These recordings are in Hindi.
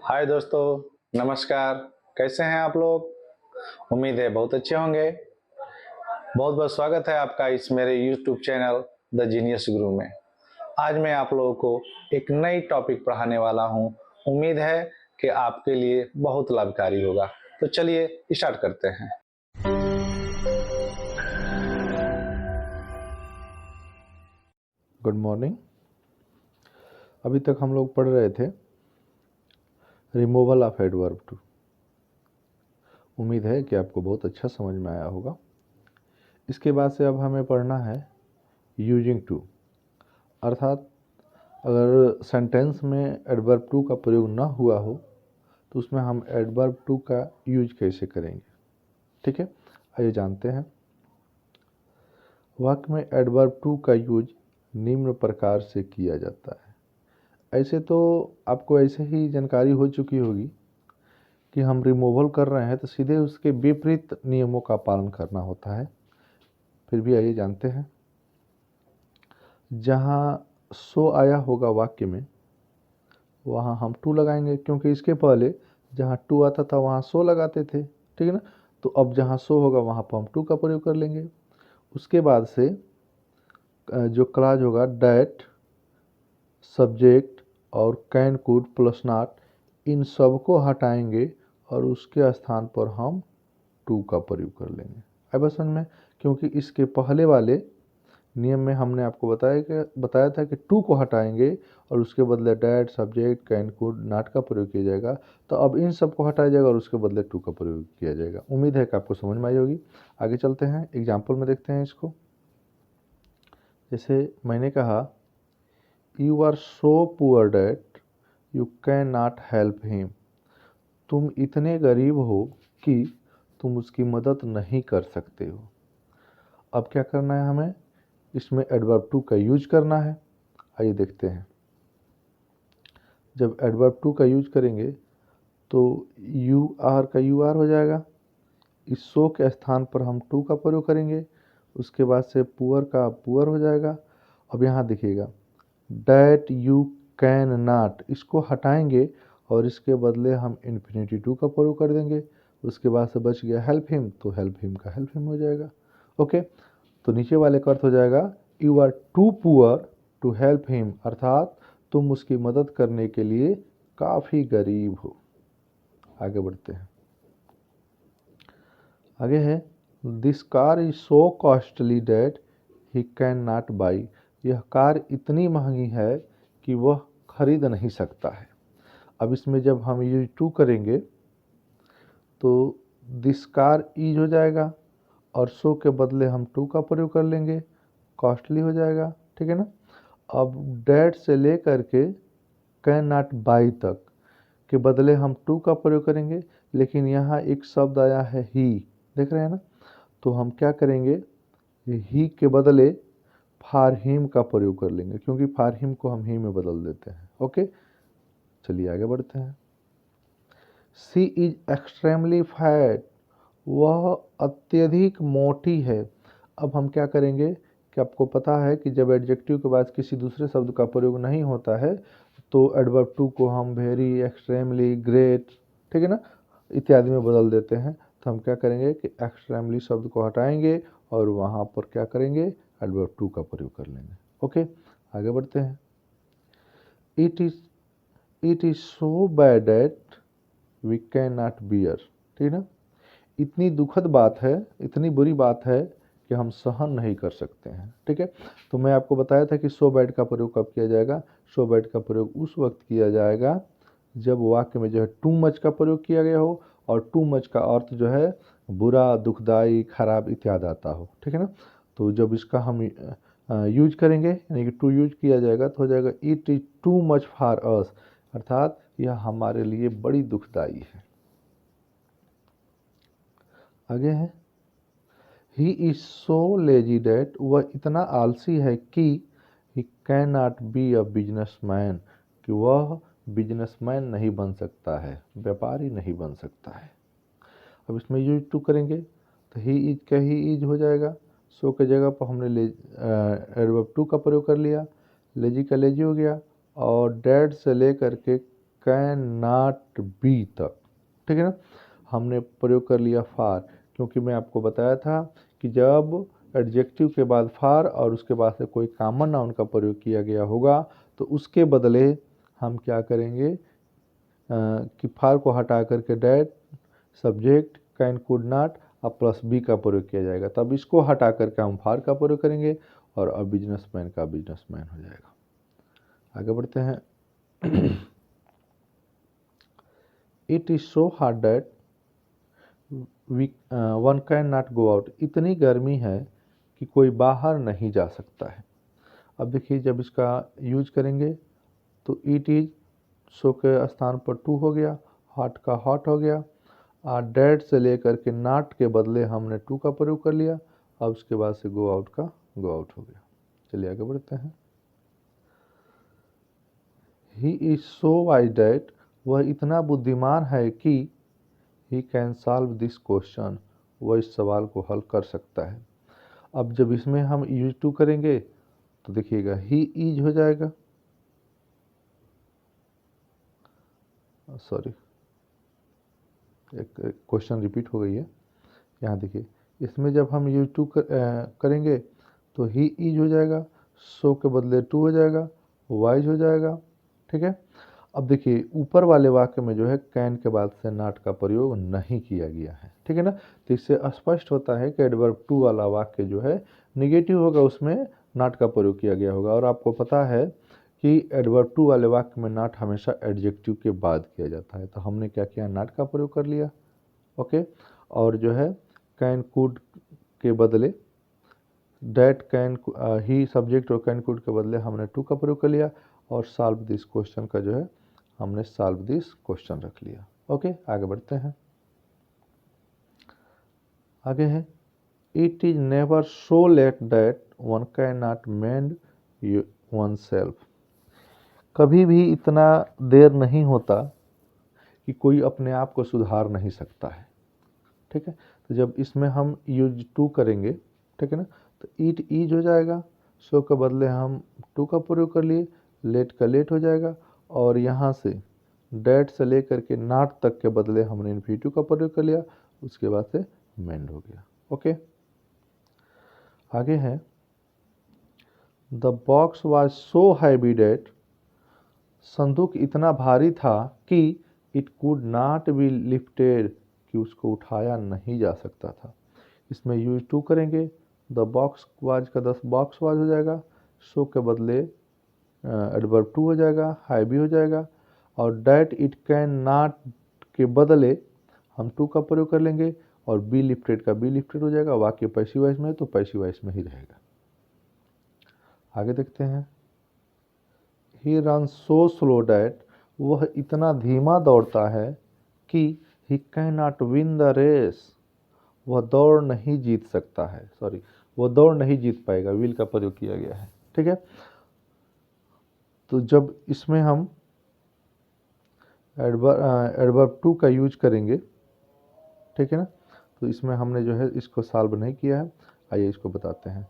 हाय दोस्तों, नमस्कार। कैसे हैं आप लोग? उम्मीद है बहुत अच्छे होंगे। बहुत बहुत स्वागत है आपका इस मेरे यूट्यूब चैनल द जीनियस गुरु में। आज मैं आप लोगों को एक नई टॉपिक पढ़ाने वाला हूं। उम्मीद है कि आपके लिए बहुत लाभकारी होगा। तो चलिए स्टार्ट करते हैं। Good morning. अभी तक हम लोग पढ़ रहे थे रिमूवल ऑफ एडवर्ब टू। उम्मीद है कि आपको बहुत अच्छा समझ में आया होगा। इसके बाद से अब हमें पढ़ना है यूजिंग टू, अर्थात अगर सेंटेंस में एडवर्ब टू का प्रयोग ना हुआ हो तो उसमें हम एडवर्ब टू का यूज कैसे करेंगे। ठीक है, आइए जानते हैं। वाक्य में एडवर्ब टू का यूज निम्न प्रकार से किया जाता है। ऐसे तो आपको ऐसे ही जानकारी हो चुकी होगी कि हम रिमूवल कर रहे हैं तो सीधे उसके विपरीत नियमों का पालन करना होता है। फिर भी आइए जानते हैं। जहाँ सो आया होगा वाक्य में वहाँ हम टू लगाएंगे, क्योंकि इसके पहले जहाँ टू आता था वहाँ सो लगाते थे। ठीक है ना, तो अब जहाँ सो होगा वहाँ पर हम टू का प्रयोग कर लेंगे। उसके बाद से जो क्लाज होगा डैट, सब्जेक्ट और कैन, कुड प्लस नॉट, इन सबको हटाएंगे और उसके स्थान पर हम टू का प्रयोग कर लेंगे। अब समझ में, क्योंकि इसके पहले वाले नियम में हमने आपको बताया था कि टू को हटाएंगे और उसके बदले that, subject, can, could, not का प्रयोग किया जाएगा। तो अब इन सब को हटाया जाएगा और उसके बदले टू का प्रयोग किया जाएगा। उम्मीद है कि आपको समझ में आई होगी। आगे चलते हैं, एग्जाम्पल में देखते हैं इसको। जैसे मैंने कहा, you are so poor that you can not help him. तुम इतने गरीब हो कि तुम उसकी मदद नहीं कर सकते हो। अब क्या करना है हमें, इसमें एडवर्ब टू का यूज करना है। आइए देखते हैं। जब एडवर्ब टू का यूज करेंगे तो यू आर का यू आर हो जाएगा। इस सो के स्थान पर हम टू का प्रयोग करेंगे। उसके बाद से पुअर का पुअर हो जाएगा। अब यहाँ देखिएगा, डैट यू कैन नॉट, इसको हटाएंगे और इसके बदले हम इन्फिनिटी टू का प्रयोग कर देंगे। उसके बाद से बच गया हेल्प हिम, तो हेल्प हिम का हेल्प हिम हो जाएगा। ओके, तो नीचे वाले का अर्थ हो जाएगा, you are too poor to help him, अर्थात तुम उसकी मदद करने के लिए काफ़ी गरीब हो। आगे बढ़ते हैं। आगे है, this car is so costly that he can not by. यह कार इतनी महंगी है कि वह खरीद नहीं सकता है। अब इसमें जब हम यूज टू करेंगे तो दिस कार इज हो जाएगा और सो के बदले हम टू का प्रयोग कर लेंगे, कॉस्टली हो जाएगा। ठीक है ना। अब डैट से ले करके कैन नॉट बाई तक के बदले हम टू का प्रयोग करेंगे, लेकिन यहाँ एक शब्द आया है ही, देख रहे हैं ना। तो हम क्या करेंगे, ही के बदले फार हिम का प्रयोग कर लेंगे, क्योंकि फार हिम को हम ही में बदल देते हैं। ओके, चलिए आगे बढ़ते हैं। सी इज एक्सट्रीमली फैट, वह अत्यधिक मोटी है। अब हम क्या करेंगे कि आपको पता है कि जब एडजेक्टिव के बाद किसी दूसरे शब्द का प्रयोग नहीं होता है तो एडवर्ब टू को हम वेरी, एक्सट्रीमली, ग्रेट, ठीक है ना, इत्यादि में बदल देते हैं। तो हम क्या करेंगे कि एक्सट्रीमली शब्द को हटाएंगे और वहाँ पर क्या करेंगे, एडवर्ब टू का प्रयोग कर लेंगे। ओके, आगे बढ़ते हैं। It is so bad that we can not bear, ठीक है ना। इतनी दुखद बात है, इतनी बुरी बात है कि हम सहन नहीं कर सकते हैं। ठीक है, तो मैं आपको बताया था कि सो बैड का प्रयोग कब किया जाएगा। सो बैड का प्रयोग उस वक्त किया जाएगा जब वाक्य में जो है टू मच का प्रयोग किया गया हो और टू मच का अर्थ जो है बुरा, दुखदाई, खराब इत्यादि आता हो। ठीक है ना, तो जब इसका हम यूज करेंगे यानी कि टू यूज किया जाएगा तो हो जाएगा it is too much for us, अर्थात यह हमारे लिए बड़ी दुखदाई है। आगे है, he is so lazy that, वह इतना आलसी है कि he can not be a businessman, कि वह बिजनेसमैन नहीं बन सकता है, व्यापारी नहीं बन सकता है। अब इसमें यूज टू करेंगे तो ही इज का ही इज हो जाएगा। सो के जगह पर हमने एडवर्ब टू का प्रयोग कर लिया, लेजी का लेजी हो गया और डैड से ले करके कैन नॉट बी तक, ठीक है ना। हमने प्रयोग कर लिया फार, क्योंकि मैं आपको बताया था कि जब एडजेक्टिव के बाद फार और उसके बाद से कोई कॉमन नाउन का प्रयोग किया गया होगा तो उसके बदले हम क्या करेंगे कि फार को हटा करके that, subject, can, could not अब प्लस बी का प्रयोग किया जाएगा। तब इसको हटा करके हम फार का प्रयोग करेंगे और अब बिजनेसमैन का बिजनेसमैन हो जाएगा। आगे बढ़ते हैं। It is so hot that one can not go out. इतनी गर्मी है कि कोई बाहर नहीं जा सकता है। अब देखिए जब इसका यूज करेंगे तो इट इज सो के स्थान पर टू हो गया, हॉट का हॉट हो गया, और डेट से लेकर के नॉट के बदले हमने टू का प्रयोग कर लिया। अब उसके बाद से गो आउट का गो आउट हो गया। चलिए आगे बढ़ते हैं। He is so wise that, वह इतना बुद्धिमान है कि he can solve this question, वह इस सवाल को हल कर सकता है। अब जब इसमें हम यूज टू करेंगे तो देखिएगा ही इज हो जाएगा, सॉरी एक क्वेश्चन रिपीट हो गई है। यहाँ देखिए इसमें जब हम यूज टू करेंगे तो ही इज हो जाएगा, सो के बदले टू हो जाएगा, वाइज हो जाएगा, ठीक है। अब देखिए ऊपर वाले वाक्य में जो है कैन के बाद से नॉट का प्रयोग नहीं किया गया है, ठीक है ना। तो इससे स्पष्ट होता है कि एडवर्ब टू वाला वाक्य जो है निगेटिव होगा, उसमें नॉट का प्रयोग किया गया होगा। और आपको पता है कि एडवर्ब टू वाले वाक्य में नॉट हमेशा एडजेक्टिव के बाद किया जाता है। तो हमने क्या किया, नॉट का प्रयोग कर लिया, ओके। और जो है कैन कुड के बदले डैट, कैन, ही सब्जेक्ट और कैन कुड के बदले हमने टू का प्रयोग कर लिया। और सॉल्व दिस क्वेश्चन का जो है हमने सॉल्व दिस क्वेश्चन रख लिया, ओके। आगे बढ़ते हैं। आगे है it is never so let that one can not mend one self. कभी भी इतना देर नहीं होता कि कोई अपने आप को सुधार नहीं सकता है, ठीक है। तो जब इसमें हम यूज टू करेंगे, ठीक है ना, तो इट इज हो जाएगा, सो के बदले हम टू का प्रयोग कर लिए, लेट का लेट हो जाएगा, और यहाँ से डेट से लेकर के नॉट तक के बदले हमने इन्फिनिटिव का प्रयोग कर लिया, उसके बाद से मेंड हो गया, ओके। आगे है the box was so heavy that, संदूक इतना भारी था कि it could not be lifted, कि उसको उठाया नहीं जा सकता था। इसमें यूज टू करेंगे, द बॉक्स वाज का दस बॉक्स वाज हो जाएगा, सो के बदले एडवर्ब टू हो जाएगा, हैवी हो जाएगा, और डैट इट कैन नॉट के बदले हम टू का प्रयोग कर लेंगे, और बी लिफ्टेड का बी लिफ्टेड हो जाएगा। वाक्य पैसिव वॉइस में है तो पैसिव वॉइस में ही रहेगा। आगे देखते हैं। He run so slow that, वह इतना धीमा दौड़ता है कि he can not win the race, वह दौड़ नहीं जीत सकता है, सॉरी वह दौड़ नहीं जीत पाएगा, विल का प्रयोग किया गया है, ठीक है। तो जब इसमें हम एडवर्ब टू का यूज करेंगे, ठीक है ना, तो इसमें हमने जो है इसको सॉल्व नहीं किया है, आइए इसको बताते हैं।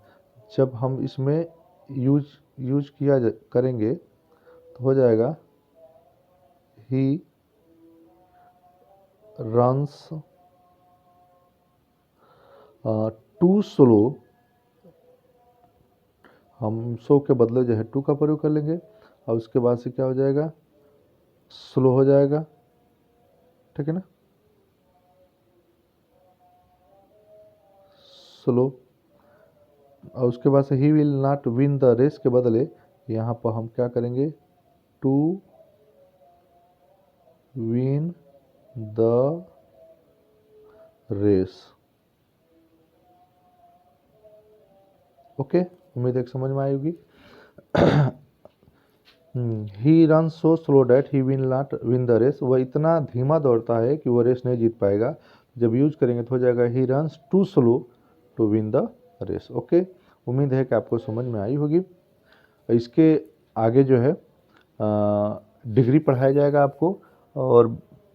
जब हम इसमें यूज किया करेंगे तो हो जाएगा ही रन्स टू स्लो, हम सो के बदले जो है टू का प्रयोग कर लेंगे, और उसके बाद से क्या हो जाएगा, स्लो हो जाएगा, ठीक है ना, स्लो। और उसके बाद से he will not win the race के बदले यहाँ पर हम क्या करेंगे, to win the race, okay. उम्मीद है समझ में आई होगी। He run so slow that he will not win the race, वह इतना धीमा दौड़ता है कि वह रेस नहीं जीत पाएगा। जब यूज करेंगे तो हो जाएगा he runs too slow to win the race, okay. उम्मीद है कि आपको समझ में आई होगी। इसके आगे जो है डिग्री पढ़ाया जाएगा आपको, और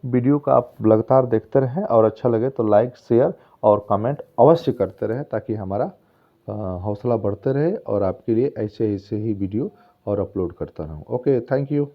वीडियो का आप लगातार देखते रहें, और अच्छा लगे तो लाइक, शेयर और कमेंट अवश्य करते रहें, ताकि हमारा हौसला बढ़ते रहे और आपके लिए ऐसे ऐसे ही वीडियो और अपलोड करता रहूँ। Okay, thank you.